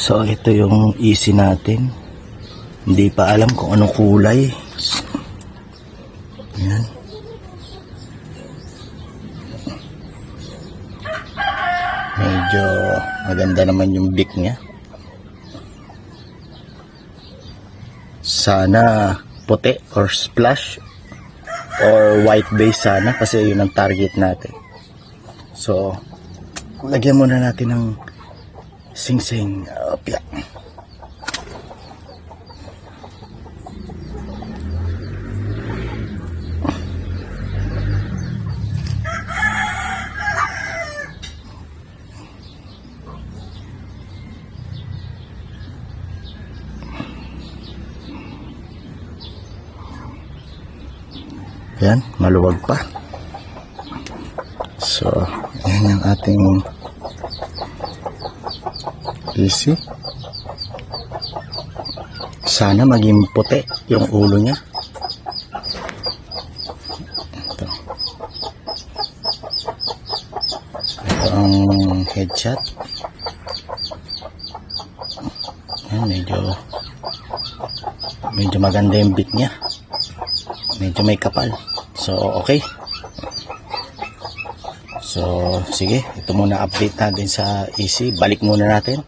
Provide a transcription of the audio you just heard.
So ito yung easy natin. Hindi pa alam kung anong kulay. Yan. Medyo maganda naman yung beak niya. Sana puti or splash or white base sana, kasi yun ang target natin. So lagyan muna natin ng sing-sing. Opya. Yan, maluwag pa. So, yan yung ating easy. Sana maging puti yung ulo niya. Ito. Ito ang headshot. Yan, medyo maganda yung beak niya. Medyo may kapal. So, okay. So, sige. Ito muna update natin sa easy. Balik muna natin.